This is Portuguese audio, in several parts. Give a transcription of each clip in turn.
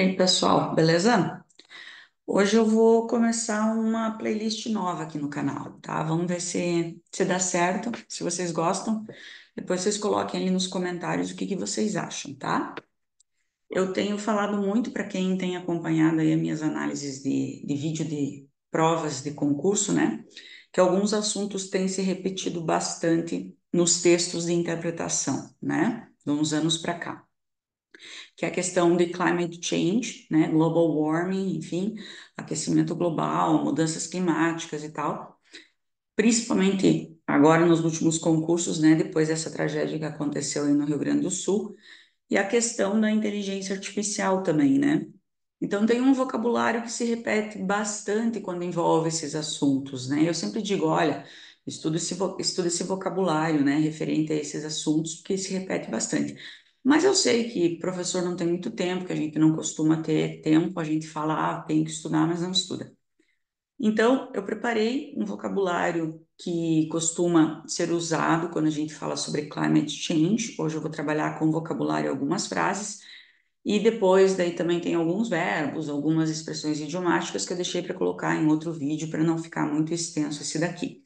E aí, pessoal, beleza? Hoje eu vou começar uma playlist nova aqui no canal, tá? Vamos ver se dá certo, se vocês gostam. Depois vocês coloquem ali nos comentários o que vocês acham, tá? Eu tenho falado muito para quem tem acompanhado aí as minhas análises de vídeo de provas de concurso, né? Que alguns assuntos têm se repetido bastante nos textos de interpretação, né? De uns anos para cá, que é a questão de climate change, né, global warming, enfim, aquecimento global, mudanças climáticas e tal, principalmente agora nos últimos concursos, né, depois dessa tragédia que aconteceu aí no Rio Grande do Sul, e a questão da inteligência artificial também, né? Então tem um vocabulário que se repete bastante quando envolve esses assuntos, né? Eu sempre digo, olha, estuda esse vocabulário, né, referente a esses assuntos, porque se repete bastante. Mas eu sei que professor não tem muito tempo, que a gente não costuma ter tempo, a gente fala, tem que estudar, mas não estuda. Então, eu preparei um vocabulário que costuma ser usado quando a gente fala sobre climate change. Hoje eu vou trabalhar com vocabulário e algumas frases, e depois daí também tem alguns verbos, algumas expressões idiomáticas que eu deixei para colocar em outro vídeo para não ficar muito extenso esse daqui.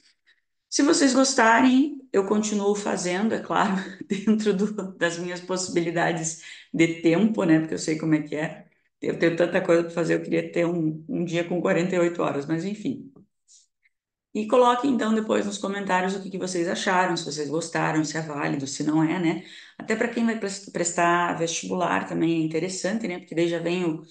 Se vocês gostarem, eu continuo fazendo, é claro, dentro das minhas possibilidades de tempo, né? Porque eu sei como é que é. Eu tenho tanta coisa para fazer, eu queria ter um dia com 48 horas, mas enfim. E coloquem então depois nos comentários o que vocês acharam, se vocês gostaram, se é válido, se não é, né? Até para quem vai prestar vestibular também é interessante, né? Porque daí já vem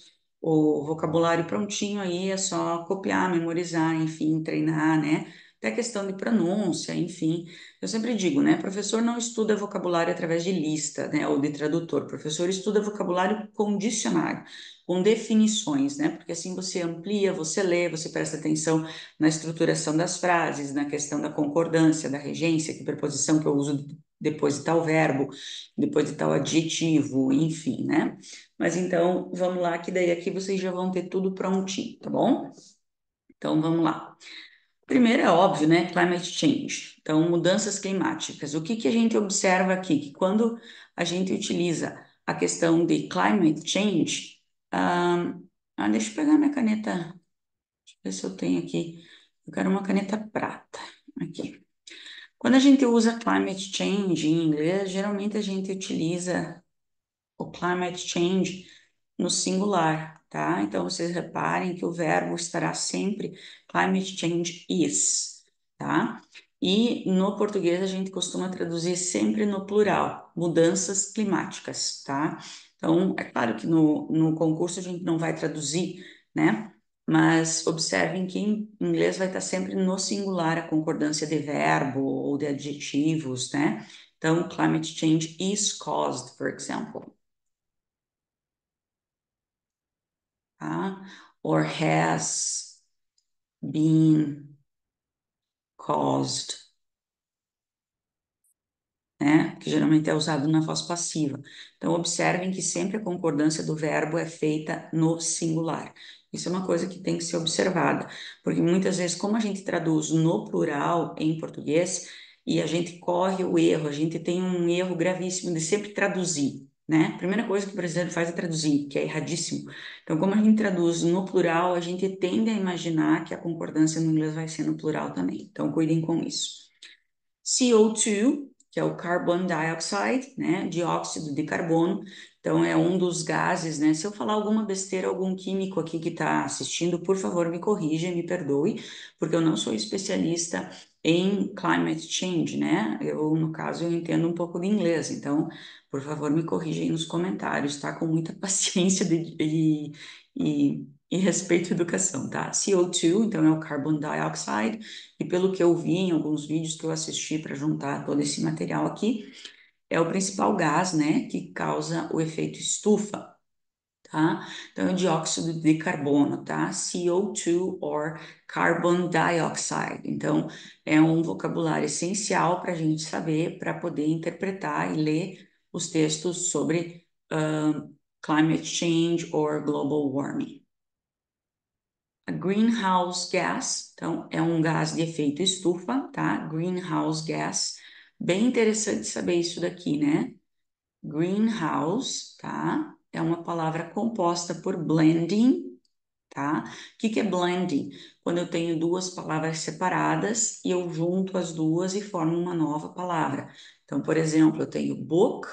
o vocabulário prontinho aí, é só copiar, memorizar, enfim, treinar, né? Até questão de pronúncia, enfim. Eu sempre digo, né? Professor não estuda vocabulário através de lista, né? Ou de tradutor. Professor estuda vocabulário com dicionário, com definições, né? Porque assim você amplia, você lê, você presta atenção na estruturação das frases, na questão da concordância, da regência, que preposição que eu uso depois de tal verbo, depois de tal adjetivo, enfim, né? Mas então, vamos lá, que daí aqui vocês já vão ter tudo prontinho, tá bom? Então, vamos lá. Primeiro é óbvio, né? Climate change. Então, mudanças climáticas. O que a gente observa aqui? Que quando a gente utiliza a questão de climate change, deixa eu pegar minha caneta, deixa eu ver se eu tenho aqui. Eu quero uma caneta prata. Aqui. Quando a gente usa climate change em inglês, geralmente a gente utiliza o climate change no singular, tá? Então, vocês reparem que o verbo estará sempre climate change is, tá? E no português a gente costuma traduzir sempre no plural, mudanças climáticas, tá? Então, é claro que no concurso a gente não vai traduzir, né? Mas observem que em inglês vai estar sempre no singular a concordância de verbo ou de adjetivos, né? Então, climate change is caused, for example. Tá? Or has been caused, né? Que geralmente é usado na voz passiva. Então, observem que sempre a concordância do verbo é feita no singular. Isso é uma coisa que tem que ser observada, porque muitas vezes, como a gente traduz no plural em português, e a gente corre o erro, a gente tem um erro gravíssimo de sempre traduzir, né? A primeira coisa que o brasileiro faz é traduzir, que é erradíssimo. Então, como a gente traduz no plural, a gente tende a imaginar que a concordância no inglês vai ser no plural também. Então, cuidem com isso. CO2, que é o carbon dioxide, né, dióxido de carbono, então é um dos gases, né, se eu falar alguma besteira, algum químico aqui que está assistindo, por favor, me corrija, me perdoe, porque eu não sou especialista em climate change, né, no caso, eu entendo um pouco de inglês, então, por favor, me corrija aí nos comentários, tá, com muita paciência e respeito à educação, tá, CO2, então é o carbon dioxide, e pelo que eu vi em alguns vídeos que eu assisti para juntar todo esse material aqui, é o principal gás, né, que causa o efeito estufa, tá? Então, é o dióxido de carbono, tá? CO2 or carbon dioxide. Então, é um vocabulário essencial para a gente saber, para poder interpretar e ler os textos sobre climate change or global warming. A greenhouse gas, então, é um gás de efeito estufa, tá? Greenhouse gas. Bem interessante saber isso daqui, né? Greenhouse, tá? é uma palavra composta por blending, tá? O que que é blending? Quando eu tenho duas palavras separadas e eu junto as duas e formo uma nova palavra. Então, por exemplo, eu tenho book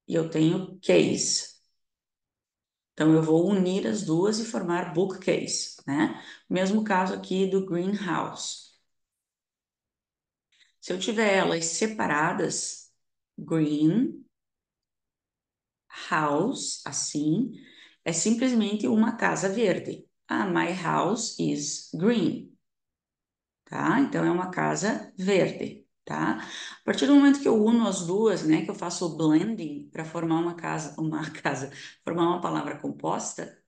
e eu tenho case. Então, eu vou unir as duas e formar bookcase, né? Mesmo caso aqui do greenhouse. Se eu tiver elas separadas, green, house, assim, é simplesmente uma casa verde. Ah, my house is green, tá? Então, é uma casa verde, tá? A partir do momento que eu uno as duas, né, que eu faço o blending para formar uma casa, formar uma palavra composta,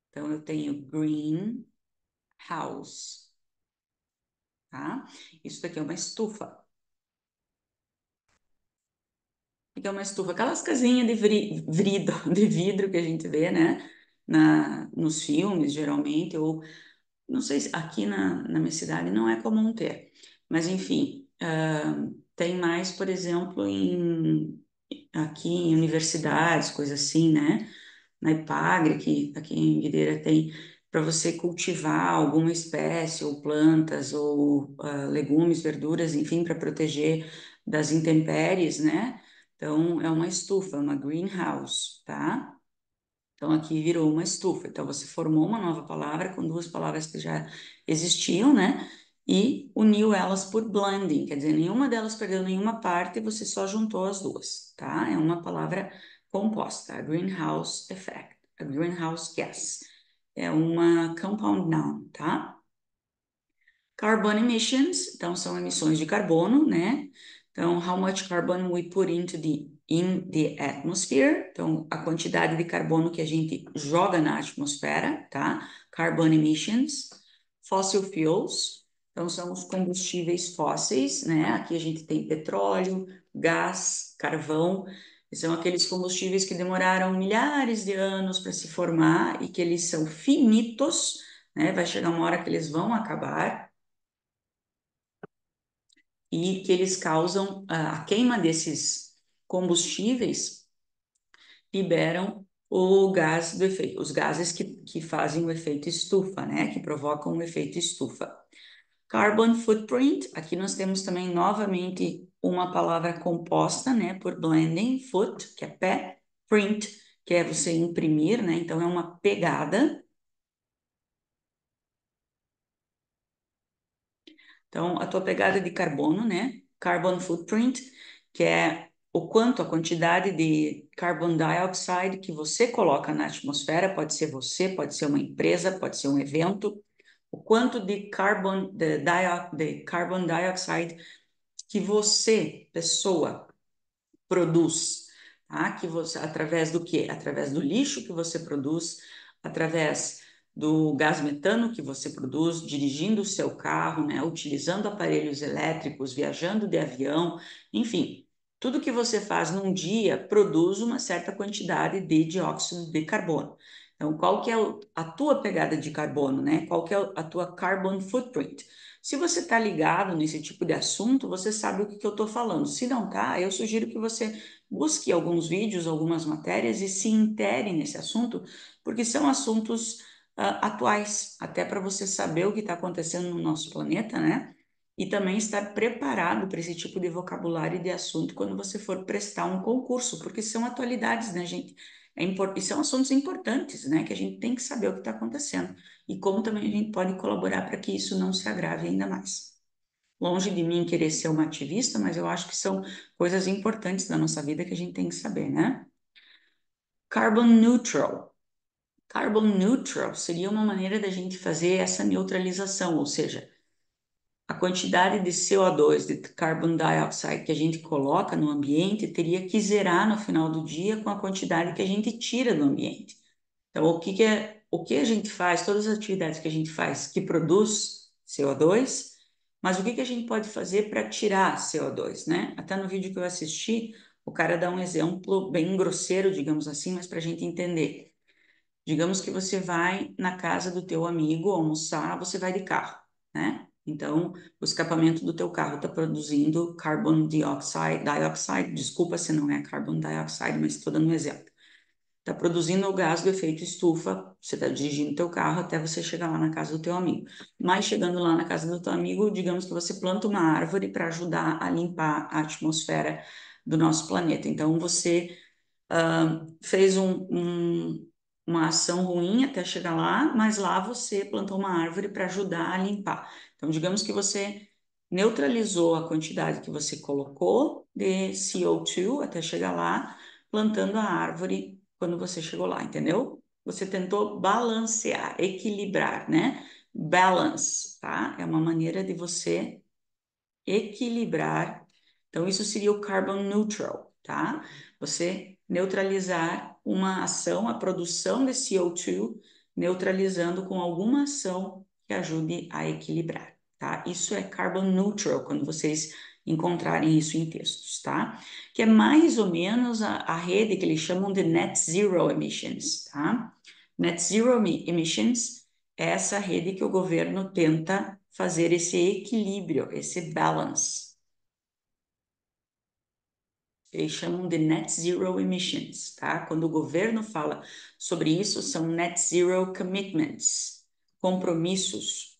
então eu tenho green house, tá? Isso daqui é uma estufa. O que é uma estufa? Aquelas casinhas de de vidro que a gente vê, né? Nos filmes, geralmente, ou não sei se aqui na minha cidade não é comum ter, mas enfim, tem mais, por exemplo, aqui em universidades, coisas assim, né? Na Ipagre, que aqui em Videira tem, para você cultivar alguma espécie, ou plantas, ou legumes, verduras, enfim, para proteger das intempéries, né? Então, é uma estufa, uma greenhouse, tá? Então, aqui virou uma estufa. Então, você formou uma nova palavra com duas palavras que já existiam, né? E uniu elas por blending, quer dizer, nenhuma delas perdeu nenhuma parte, você só juntou as duas, tá? É uma palavra composta, a greenhouse effect, a greenhouse gas. É uma compound noun, tá? Carbon emissions, então são emissões de carbono, né? Então, how much carbon we put in the atmosphere, então a quantidade de carbono que a gente joga na atmosfera, tá? Carbon emissions. Fossil fuels, então são os combustíveis fósseis, né? Aqui a gente tem petróleo, gás, carvão, que são aqueles combustíveis que demoraram milhares de anos para se formar e que eles são finitos, né? Vai chegar uma hora que eles vão acabar e que eles causam a queima desses combustíveis liberam o gás do efeito, os gases que fazem o efeito estufa, né? Que provocam o efeito estufa. Carbon footprint, aqui nós temos também novamente uma palavra composta, né? Por blending, foot, que é pé, print, que é você imprimir, né? Então é uma pegada. Então, a tua pegada de carbono, né? Carbon footprint, que é o quanto, a quantidade de carbon dioxide que você coloca na atmosfera, pode ser você, pode ser uma empresa, pode ser um evento, o quanto de carbon dioxide que você, pessoa, produz, tá? Que você, através do quê? Através do lixo que você produz, através do gás metano que você produz, dirigindo o seu carro, né? Utilizando aparelhos elétricos, viajando de avião, enfim, tudo que você faz num dia produz uma certa quantidade de dióxido de carbono. Então, qual que é a tua pegada de carbono, né? Qual que é a tua carbon footprint? Se você está ligado nesse tipo de assunto, você sabe o que eu estou falando. Se não tá, eu sugiro que você busque alguns vídeos, algumas matérias e se intere nesse assunto, porque são assuntos atuais, até para você saber o que está acontecendo no nosso planeta, né? E também estar preparado para esse tipo de vocabulário e de assunto quando você for prestar um concurso, porque são atualidades, né, gente? E são assuntos importantes, né? Que a gente tem que saber o que está acontecendo e como também a gente pode colaborar para que isso não se agrave ainda mais. Longe de mim querer ser uma ativista, mas eu acho que são coisas importantes da nossa vida que a gente tem que saber, né? Carbon neutral. Carbon neutral seria uma maneira da gente fazer essa neutralização, ou seja, a quantidade de CO2, de carbon dioxide que a gente coloca no ambiente teria que zerar no final do dia com a quantidade que a gente tira do ambiente. Então, o que a gente faz, todas as atividades que a gente faz que produz CO2, mas o que a gente pode fazer para tirar CO2, né? Até no vídeo que eu assisti, o cara dá um exemplo bem grosseiro, digamos assim, mas para a gente entender. Digamos que você vai na casa do teu amigo almoçar, você vai de carro, né? Então, o escapamento do teu carro está produzindo carbon dioxide, desculpa se não é carbon dioxide, mas estou dando um exemplo. está produzindo o gás do efeito estufa, você está dirigindo teu carro até você chegar lá na casa do teu amigo. Mas chegando lá na casa do teu amigo, digamos que você planta uma árvore para ajudar a limpar a atmosfera do nosso planeta. Então, você fez uma ação ruim até chegar lá, mas lá você plantou uma árvore para ajudar a limpar. Então, digamos que você neutralizou a quantidade que você colocou de CO2 até chegar lá, plantando a árvore quando você chegou lá, entendeu? Você tentou balancear, equilibrar, né? Balance, tá? É uma maneira de você equilibrar. Então, isso seria o carbon neutral, tá? Você neutralizar uma ação, a produção de CO2, neutralizando com alguma ação que ajude a equilibrar, tá? Isso é carbon neutral, quando vocês encontrarem isso em textos, tá? Que é mais ou menos a rede que eles chamam de net zero emissions, tá? Net zero emissions é essa rede que o governo tenta fazer esse equilíbrio, esse balance. Eles chamam de net zero emissions, tá? Quando o governo fala sobre isso, são net zero commitments, compromissos.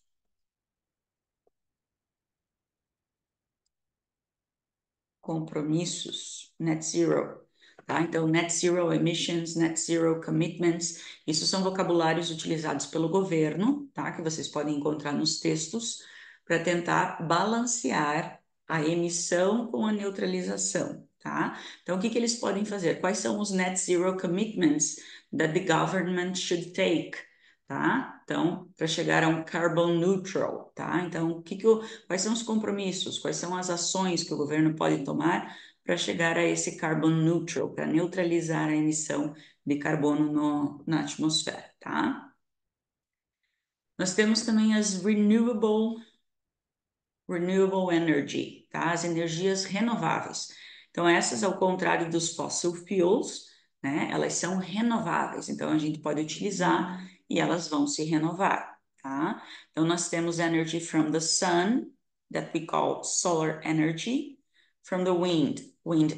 Compromissos, net zero, tá? Então, net zero emissions, net zero commitments, isso são vocabulários utilizados pelo governo, tá? Que vocês podem encontrar nos textos para tentar balancear a emissão com a neutralização, tá? Então, o que que eles podem fazer? Quais são os net zero commitments that the government should take? Tá? Então, para chegar a um carbon neutral, tá? Então, quais são os compromissos, quais são as ações que o governo pode tomar para chegar a esse carbon neutral, para neutralizar a emissão de carbono na atmosfera, tá? Nós temos também as renewable energy, tá? As energias renováveis. Então, essas, ao contrário dos fossil fuels, né? Elas são renováveis, então a gente pode utilizar e elas vão se renovar, tá? Então, nós temos energy from the sun, that we call solar energy, from the wind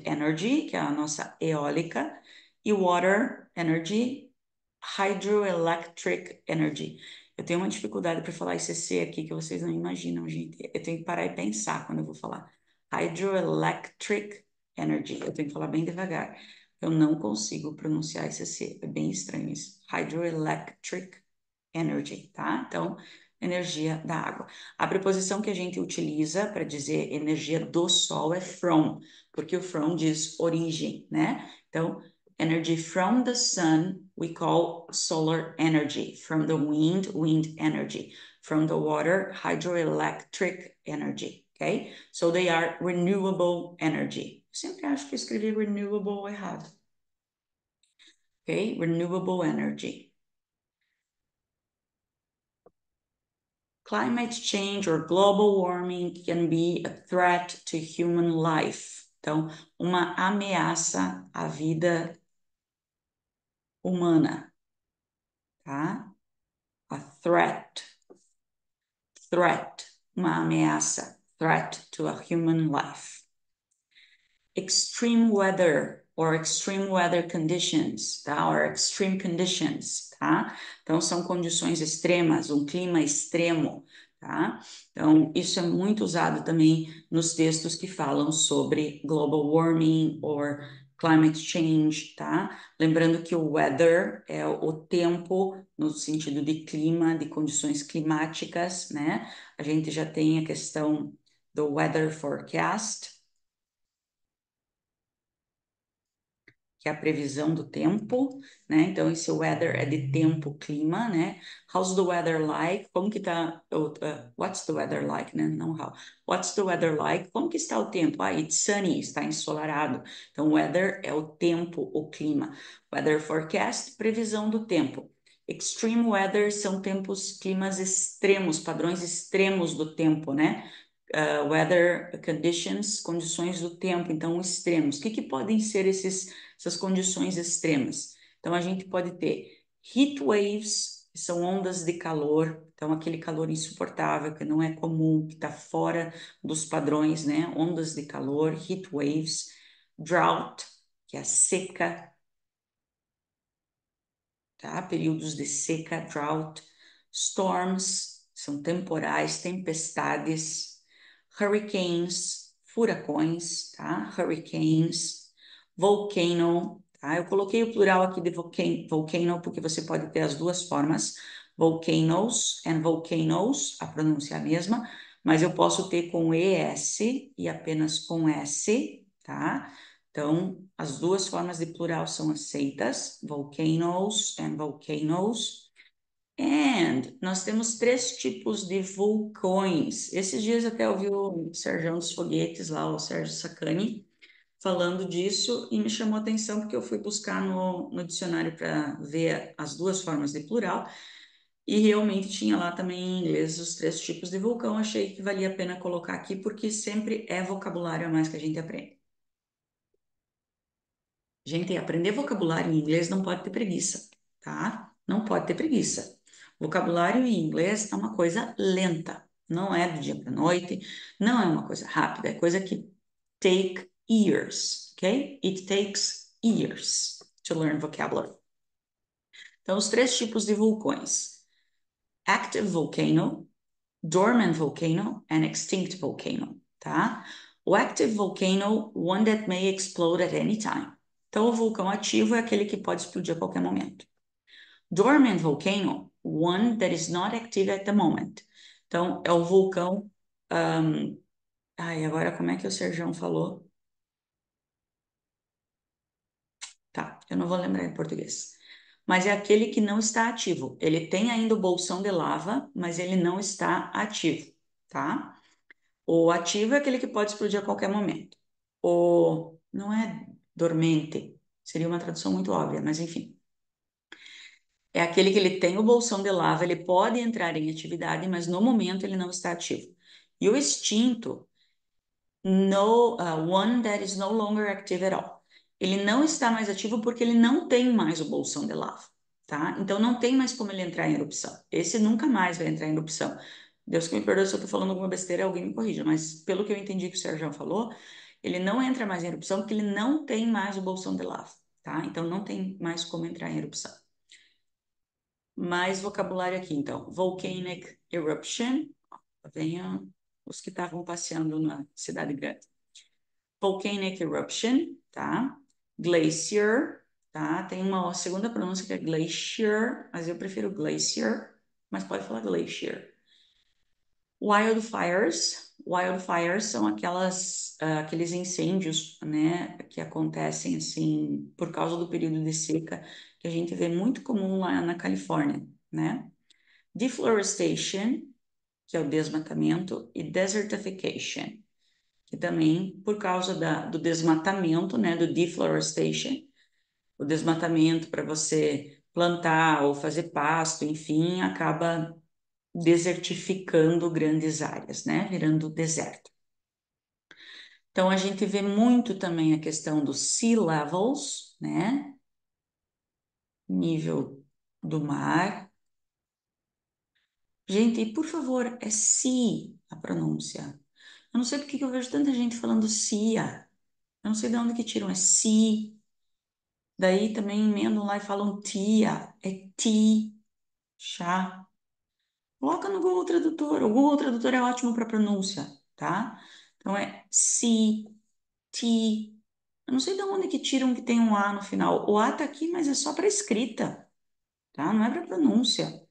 energy, que é a nossa eólica, e water energy, hydroelectric energy. Eu tenho uma dificuldade para falar esse C aqui que vocês não imaginam, gente. Eu tenho que parar e pensar quando eu vou falar. Hydroelectric energy. Eu tenho que falar bem devagar. Eu não consigo pronunciar esse C. É bem estranho isso. Hydroelectric energy, tá? Então, energia da água. A preposição que a gente utiliza para dizer energia do sol é from, porque o from diz origem, né? Então, energy from the sun, we call solar energy. From the wind energy. From the water, hydroelectric energy. Okay? So they are renewable energy. Sempre acho que escrevi renewable errado. Okay? Renewable energy. Climate change or global warming can be a threat to human life. Então, uma ameaça à vida humana, tá? A threat, uma ameaça, threat to a human life. Extreme weather or extreme weather conditions, tá? Or extreme conditions, tá? Então, são condições extremas, um clima extremo, tá? Então, isso é muito usado também nos textos que falam sobre global warming or climate change, tá? Lembrando que o weather é o tempo no sentido de clima, de condições climáticas, né? A gente já tem a questão do weather forecast, que é a previsão do tempo, né? Então, esse weather é de tempo, clima, né? How's the weather like? Como que tá, what's the weather like, né? Não how. What's the weather like? Como que está o tempo? Ah, it's sunny, está ensolarado. Então, weather é o tempo, o clima. Weather forecast, previsão do tempo. Extreme weather são tempos, climas extremos, padrões extremos do tempo, né? Weather conditions, condições do tempo, então extremos. O que podem ser essas condições extremas? Então a gente pode ter heat waves, que são ondas de calor, então aquele calor insuportável, que não é comum, que está fora dos padrões, né? Ondas de calor, heat waves, drought, que é a seca, tá? Períodos de seca, drought, storms, são temporais, tempestades, hurricanes, furacões, tá? Hurricanes, volcano, tá? Eu coloquei o plural aqui de volcano porque você pode ter as duas formas, volcanoes and volcanoes, a pronúncia é a mesma, mas eu posso ter com ES e apenas com S, tá? Então, as duas formas de plural são aceitas, volcanoes and volcanoes. And nós temos três tipos de vulcões. Esses dias até ouvi o Sérgio dos Foguetes lá, o Sérgio Sacani, falando disso e me chamou a atenção porque eu fui buscar no dicionário para ver as duas formas de plural e realmente tinha lá também em inglês os três tipos de vulcão. Achei que valia a pena colocar aqui porque sempre é vocabulário a mais que a gente aprende. Gente, aprender vocabulário em inglês não pode ter preguiça, tá? Não pode ter preguiça. Vocabulário em inglês é uma coisa lenta, não é do dia para noite, não é uma coisa rápida, é coisa que take years, ok? It takes years to learn vocabulary. Então, os três tipos de vulcões: active volcano, dormant volcano and extinct volcano, tá? O active volcano, one that may explode at any time. Então, o vulcão ativo é aquele que pode explodir a qualquer momento. Dormant volcano, one that is not active at the moment. Então, é o vulcão. Ai, agora como é que o Serjão falou? Tá, eu não vou lembrar em português. Mas é aquele que não está ativo. Ele tem ainda o bolsão de lava, mas ele não está ativo, tá? O ativo é aquele que pode explodir a qualquer momento. O não é dormente, seria uma tradução muito óbvia, mas enfim. É aquele que ele tem o bolsão de lava, ele pode entrar em atividade, mas no momento ele não está ativo. E o extinto, one that is no longer active at all. Ele não está mais ativo porque ele não tem mais o bolsão de lava, tá? Então não tem mais como ele entrar em erupção. Esse nunca mais vai entrar em erupção. Deus que me perdoe se eu estou falando alguma besteira, alguém me corrija, mas pelo que eu entendi que o Sérgio falou, ele não entra mais em erupção porque ele não tem mais o bolsão de lava, tá? Então não tem mais como entrar em erupção. Mais vocabulário aqui, então. Volcanic eruption, venham os que estavam passeando na cidade grande. Volcanic eruption, tá? Glacier, tá? Tem uma segunda pronúncia que é glacier, mas eu prefiro glacier, mas pode falar glacier. Wildfires, wildfires são aqueles incêndios, né, que acontecem assim por causa do período de seca que a gente vê muito comum lá na Califórnia, né? Deforestation, que é o desmatamento, e desertification, que também por causa do desmatamento, né, do deforestation, o desmatamento para você plantar ou fazer pasto, enfim, acaba desertificando grandes áreas, né, virando deserto. Então a gente vê muito também a questão dos sea levels, né, nível do mar. Gente, por favor, é sea a pronúncia. Eu não sei por que eu vejo tanta gente falando CIA. Eu não sei de onde que tiram, é si. Daí também emendam lá e falam tia, é ti, chá. Coloca no Google Tradutor. O Google Tradutor é ótimo para pronúncia, tá? Então é si, ti. Eu não sei de onde que tiram que tem um A no final. O A tá aqui, mas é só para escrita, tá? Não é para pronúncia.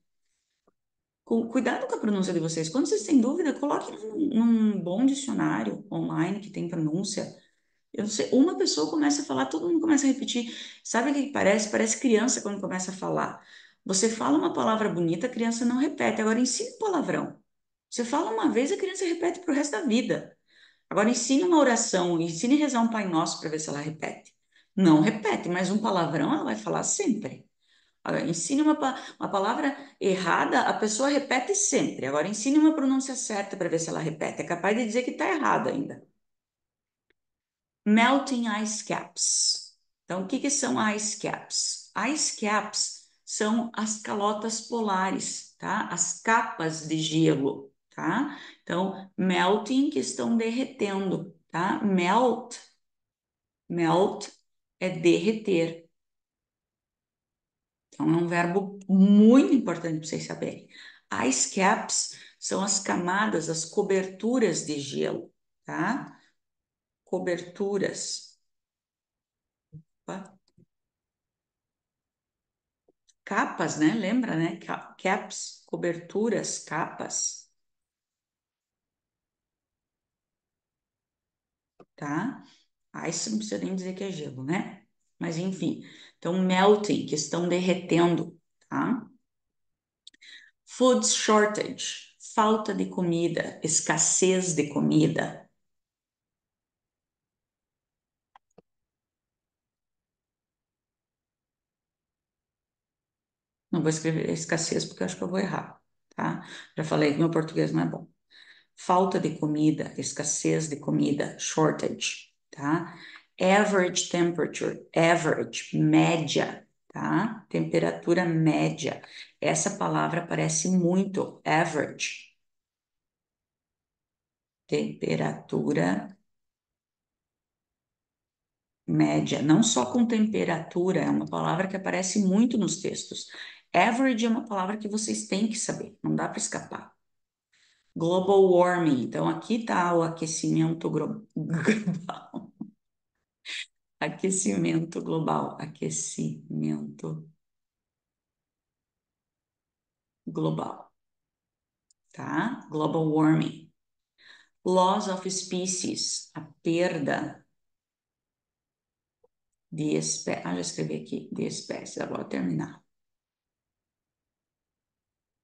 Cuidado com a pronúncia de vocês. Quando vocês têm dúvida, coloquem num bom dicionário online que tem pronúncia. Eu não sei, uma pessoa começa a falar, todo mundo começa a repetir. Sabe o que parece? Parece criança quando começa a falar. Você fala uma palavra bonita, a criança não repete. Agora ensine um palavrão. Você fala uma vez, a criança repete para o resto da vida. Agora ensine uma oração, ensine a rezar um Pai Nosso para ver se ela repete. Não repete, mas um palavrão ela vai falar sempre. Agora, ensine uma palavra errada, a pessoa repete sempre. Agora ensine uma pronúncia certa para ver se ela repete. É capaz de dizer que está errado ainda. Melting ice caps. Então, o que que são ice caps? Ice caps são as calotas polares, tá? As capas de gelo, tá? Então, melting que estão derretendo, tá? Melt é derreter. Então, é um verbo muito importante para vocês saberem. Ice caps são as camadas, as coberturas de gelo, tá? Coberturas. Opa. Capas, né? Lembra, né? Caps, coberturas, capas, tá? Ice não precisa nem dizer que é gelo, né? Mas enfim. Então, melting, que estão derretendo, tá? Food shortage, falta de comida, escassez de comida. Não vou escrever escassez porque eu acho que eu vou errar, tá? Já falei que meu português não é bom. Falta de comida, escassez de comida, shortage, tá? Average temperature, average, média, tá? Temperatura média. Essa palavra aparece muito, average. Temperatura média, não só com temperatura, é uma palavra que aparece muito nos textos. Average é uma palavra que vocês têm que saber, não dá para escapar. Global warming, então aqui está o aquecimento global. Aquecimento global, aquecimento global, tá? Global warming. Loss of species, a perda de espécies. Ah, já escrevi aqui, de espécies, agora vou terminar.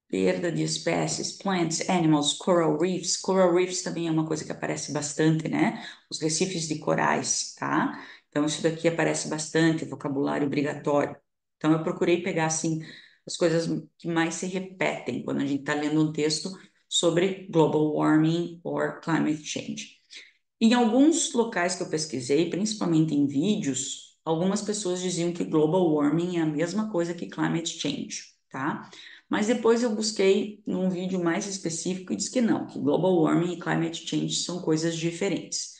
Perda de espécies, plants, animals, coral reefs. Coral reefs também é uma coisa que aparece bastante, né? Os recifes de corais, tá? Então, isso daqui aparece bastante, vocabulário obrigatório. Então, eu procurei pegar, assim, as coisas que mais se repetem quando a gente está lendo um texto sobre global warming or climate change. Em alguns locais que eu pesquisei, principalmente em vídeos, algumas pessoas diziam que global warming é a mesma coisa que climate change, tá? Mas depois eu busquei num vídeo mais específico e diz que não, que global warming e climate change são coisas diferentes.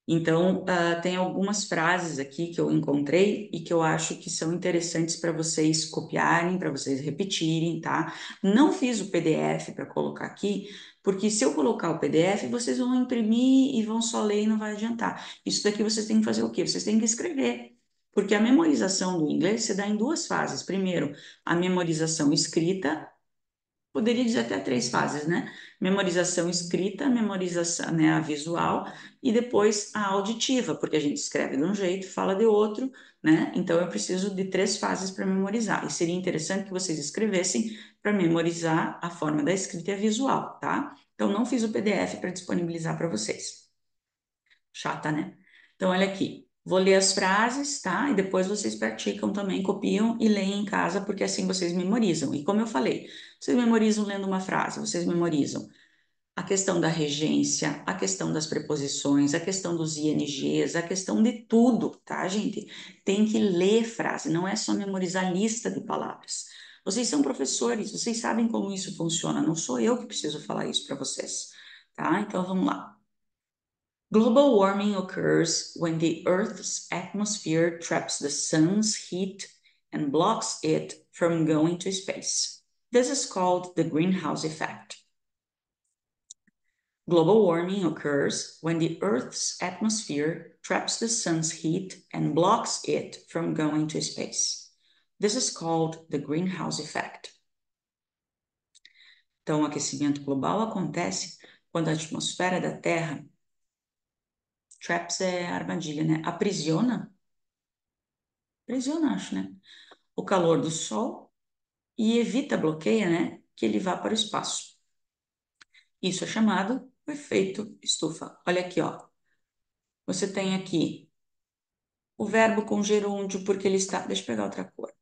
Então, tem algumas frases aqui que eu encontrei e que eu acho que são interessantes para vocês copiarem, para vocês repetirem, tá? Não fiz o PDF para colocar aqui, porque se eu colocar o PDF, vocês vão imprimir e vão só ler e não vai adiantar. Isso daqui vocês têm que fazer o quê? Vocês têm que escrever. Porque a memorização do inglês se dá em duas fases. Primeiro, a memorização escrita, poderia dizer até três fases, né? Memorização escrita, memorização, né, a visual e depois a auditiva, porque a gente escreve de um jeito, fala de outro, né? Então eu preciso de três fases para memorizar. E seria interessante que vocês escrevessem para memorizar a forma da escrita e a visual, tá? Então não fiz o PDF para disponibilizar para vocês. Chata, né? Então olha aqui. Vou ler as frases, tá? E depois vocês praticam também, copiam e leem em casa, porque assim vocês memorizam. E como eu falei, vocês memorizam lendo uma frase, vocês memorizam a questão da regência, a questão das preposições, a questão dos INGs, a questão de tudo, tá, gente? Tem que ler frase, não é só memorizar lista de palavras. Vocês são professores, vocês sabem como isso funciona, não sou eu que preciso falar isso para vocês, tá? Então vamos lá. Global warming occurs when the Earth's atmosphere traps the sun's heat and blocks it from going to space. This is called the greenhouse effect. Global warming occurs when the Earth's atmosphere traps the sun's heat and blocks it from going to space. This is called the greenhouse effect. Então, o aquecimento global acontece quando a atmosfera da Terra, traps é armadilha, né? Aprisiona, acho, né? O calor do Sol e evita, bloqueia, né? Que ele vá para o espaço. Isso é chamado o efeito estufa. Olha aqui, ó. Você tem aqui o verbo com gerúndio porque ele está. Deixa eu pegar outra cor.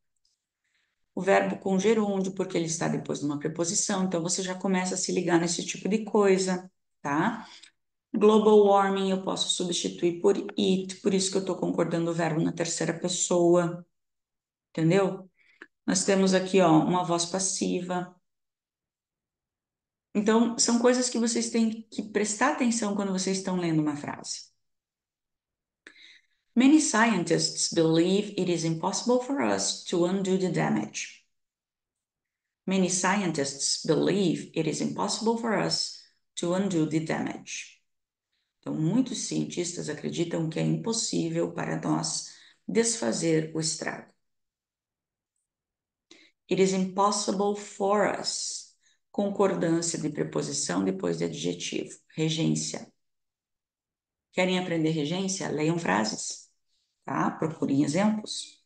O verbo com gerúndio porque ele está depois de uma preposição. Então você já começa a se ligar nesse tipo de coisa, tá? Global warming eu posso substituir por it, por isso que eu estou concordando o verbo na terceira pessoa, entendeu? Nós temos aqui, ó, uma voz passiva. Então, são coisas que vocês têm que prestar atenção quando vocês estão lendo uma frase. Many scientists believe it is impossible for us to undo the damage. Many scientists believe it is impossible for us to undo the damage. Então, muitos cientistas acreditam que é impossível para nós desfazer o estrago. It is impossible for us. Concordância de preposição depois de adjetivo. Regência. Querem aprender regência? Leiam frases, tá? Procurem exemplos.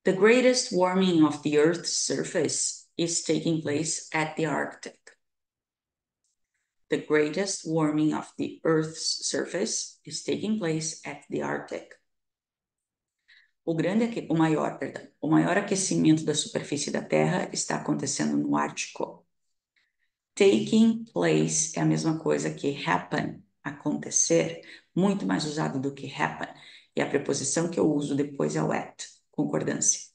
The greatest warming of the Earth's surface is taking place at the Arctic. The greatest warming of the Earth's surface is taking place at the Arctic. O maior aquecimento da superfície da Terra está acontecendo no Ártico. Taking place é a mesma coisa que happen, acontecer, muito mais usado do que happen. E a preposição que eu uso depois é o at, concordância.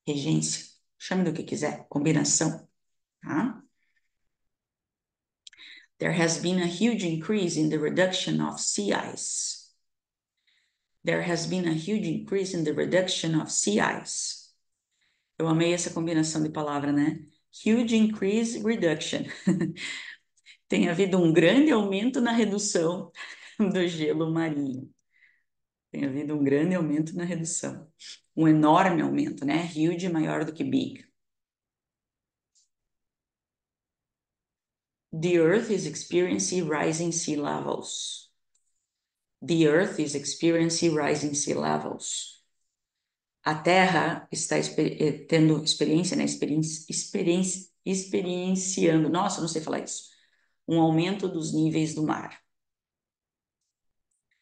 Regência, chame do que quiser, combinação, tá? There has been a huge increase in the reduction of sea ice. There has been a huge increase in the reduction of sea ice. Eu amei essa combinação de palavra, né? Huge increase, reduction. Tem havido um grande aumento na redução do gelo marinho. Tem havido um grande aumento na redução. Um enorme aumento, né? Huge maior do que big. The Earth is experiencing rising sea levels. The Earth is experiencing rising sea levels. A Terra está tendo experiência, né? Experienciando, nossa, não sei falar isso. Um aumento dos níveis do mar.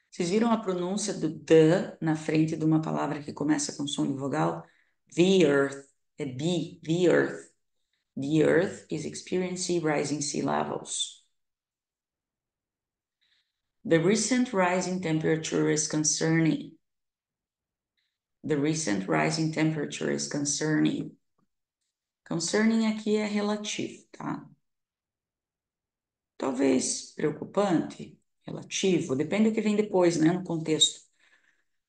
Vocês viram a pronúncia do the na frente de uma palavra que começa com som de vogal? The Earth, é the Earth. The Earth is experiencing rising sea levels. The recent rise in temperature is concerning. The recent rise in temperature is concerning. Concerning aqui é relativo, tá? Talvez preocupante, relativo, depende do que vem depois, né, no contexto.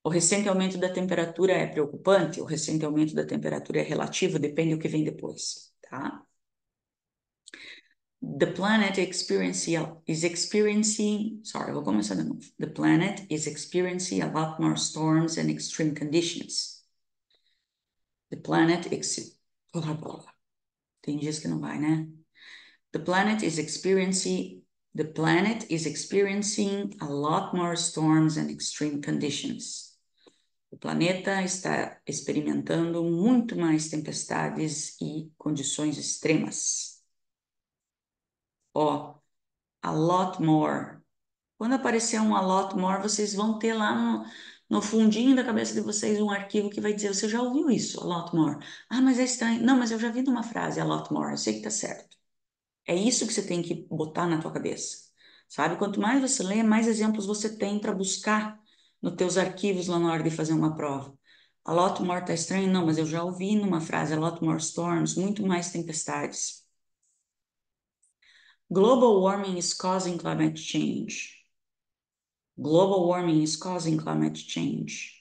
O recente aumento da temperatura é preocupante, o recente aumento da temperatura é relativo, depende do que vem depois, tá? The planet is experiencing, sorry, vou começar de novo. The planet is experiencing a lot more storms and extreme conditions. The planet tem dias que não vai, né? The planet is experiencing a lot more storms and extreme conditions. O planeta está experimentando muito mais tempestades e condições extremas. Ó, a lot more. Quando aparecer um a lot more, vocês vão ter lá no fundinho da cabeça de vocês um arquivo que vai dizer, você já ouviu isso, a lot more. Ah, mas é estranho. Não, mas eu já vi numa frase a lot more, eu sei que tá certo. É isso que você tem que botar na tua cabeça, sabe? Quanto mais você lê, mais exemplos você tem para buscar nos teus arquivos lá na hora de fazer uma prova. A lot more tá estranho? Não, mas eu já ouvi numa frase a lot more storms, muito mais tempestades. Global warming is causing climate change. Global warming is causing climate change.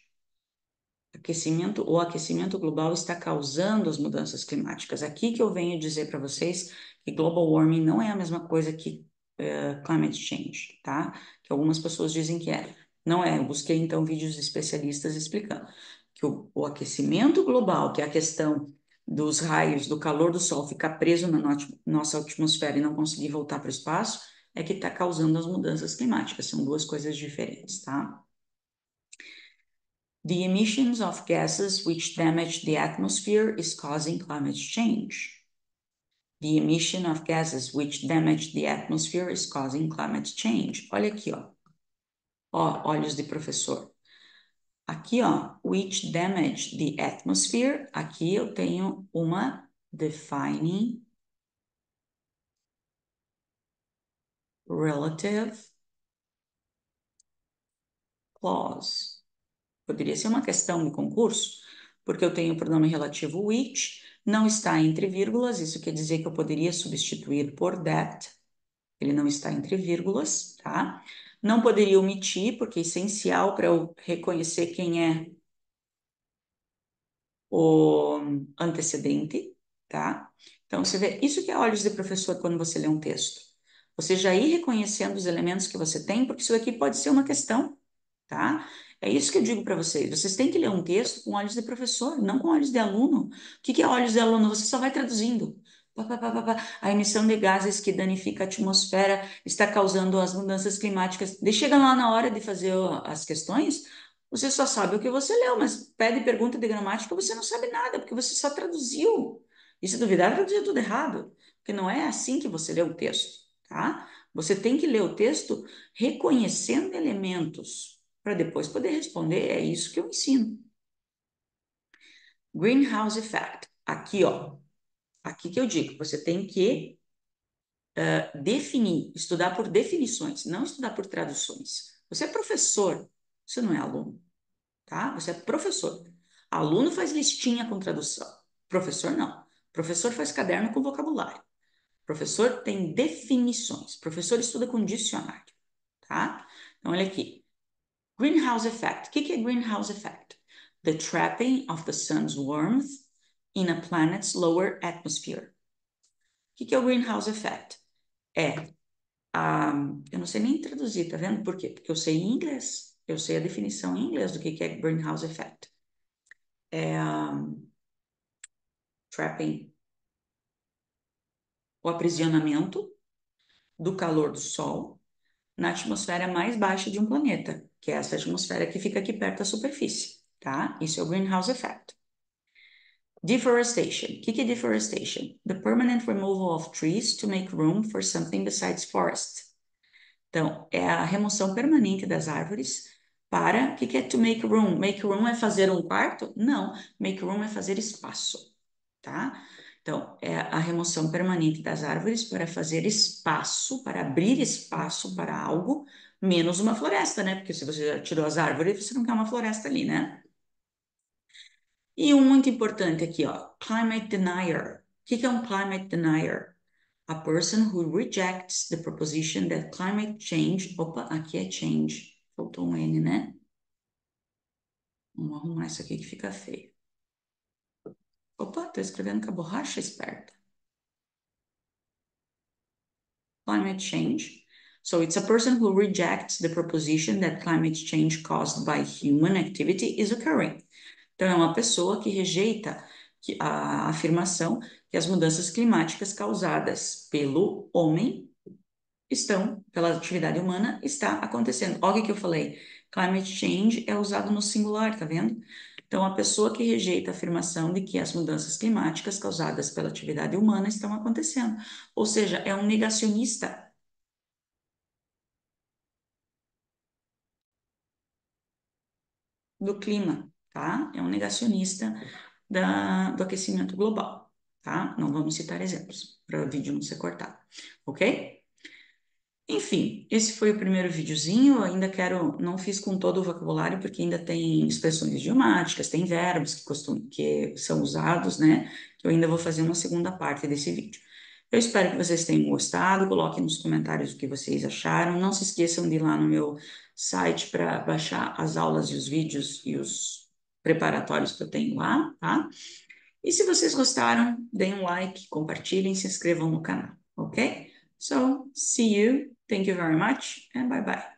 O aquecimento global está causando as mudanças climáticas. Aqui que eu venho dizer para vocês que global warming não é a mesma coisa que climate change, tá? Que algumas pessoas dizem que é. Não é. Eu busquei então vídeos de especialistas explicando que o aquecimento global, que é a questão dos raios do calor do Sol ficar preso na nossa atmosfera e não conseguir voltar para o espaço, é que está causando as mudanças climáticas. São duas coisas diferentes, tá? The emissions of gases which damage the atmosphere is causing climate change. The emission of gases which damage the atmosphere is causing climate change. Olha aqui, ó. Ó, olhos de professor. Aqui, ó, which damage the atmosphere. Aqui eu tenho uma defining relative clause. Poderia ser uma questão de concurso, porque eu tenho o pronome relativo which, não está entre vírgulas, isso quer dizer que eu poderia substituir por that. Ele não está entre vírgulas, tá? Não poderia omitir, porque é essencial para eu reconhecer quem é o antecedente, tá? Então, você vê, isso que é olhos de professor quando você lê um texto. Você já ir reconhecendo os elementos que você tem, porque isso aqui pode ser uma questão, tá? É isso que eu digo para vocês. Vocês têm que ler um texto com olhos de professor, não com olhos de aluno. O que que é olhos de aluno? Você só vai traduzindo. Pá, pá, pá, pá, pá. A emissão de gases que danifica a atmosfera está causando as mudanças climáticas. Daí chega lá na hora de fazer as questões, você só sabe o que você leu, mas pede pergunta de gramática, você não sabe nada, porque você só traduziu. E se duvidar, traduziu tudo errado. Porque não é assim que você lê o texto, tá? Você tem que ler o texto reconhecendo elementos para depois poder responder. É isso que eu ensino. Greenhouse Effect. Aqui, ó. Aqui que eu digo, você tem que definir, estudar por definições, não estudar por traduções. Você é professor, você não é aluno, tá? Você é professor. Aluno faz listinha com tradução. Professor não. Professor faz caderno com vocabulário. Professor tem definições. Professor estuda com dicionário, tá? Então, olha aqui. Greenhouse effect. O que é greenhouse effect? The trapping of the sun's warmth in a planet's lower atmosphere. O que é o greenhouse effect? É, eu não sei nem traduzir, tá vendo? Por quê? Porque eu sei em inglês. Eu sei a definição em inglês do que é greenhouse effect. É trapping, o aprisionamento do calor do Sol na atmosfera mais baixa de um planeta, que é essa atmosfera que fica aqui perto da superfície, tá? Isso é o greenhouse effect. Deforestation. O que é deforestation? The permanent removal of trees to make room for something besides forest. Então, é a remoção permanente das árvores para... O que é to make room? Make room é fazer um quarto? Não. Make room é fazer espaço, tá? Então, é a remoção permanente das árvores para fazer espaço, para abrir espaço para algo, menos uma floresta, né? Porque se você já tirou as árvores, você não quer uma floresta ali, né? E um muito importante aqui, ó, climate denier. O que é um climate denier? A person who rejects the proposition that climate change. Opa, aqui é change. Faltou um N, né? Vamos arrumar isso aqui que fica feio. Opa, tô escrevendo com a borracha esperta. Climate change. So it's a person who rejects the proposition that climate change caused by human activity is occurring. Então, é uma pessoa que rejeita a afirmação que as mudanças climáticas causadas pelo homem pela atividade humana, está acontecendo. Olha o que eu falei. Climate change é usado no singular, tá vendo? Então, a pessoa que rejeita a afirmação de que as mudanças climáticas causadas pela atividade humana estão acontecendo. Ou seja, é um negacionista do clima, tá? É um negacionista do aquecimento global, tá? Não vamos citar exemplos para o vídeo não ser cortado, ok? Enfim, esse foi o primeiro videozinho. Eu ainda quero, não fiz com todo o vocabulário, porque ainda tem expressões idiomáticas, tem verbos que são usados, né? Que eu ainda vou fazer uma segunda parte desse vídeo. Eu espero que vocês tenham gostado. Coloquem nos comentários o que vocês acharam. Não se esqueçam de ir lá no meu site para baixar as aulas e os vídeos e os preparatórios que eu tenho lá, tá? E se vocês gostaram, deem um like, compartilhem, se inscrevam no canal, ok? So, see you. Thank you very much and bye bye.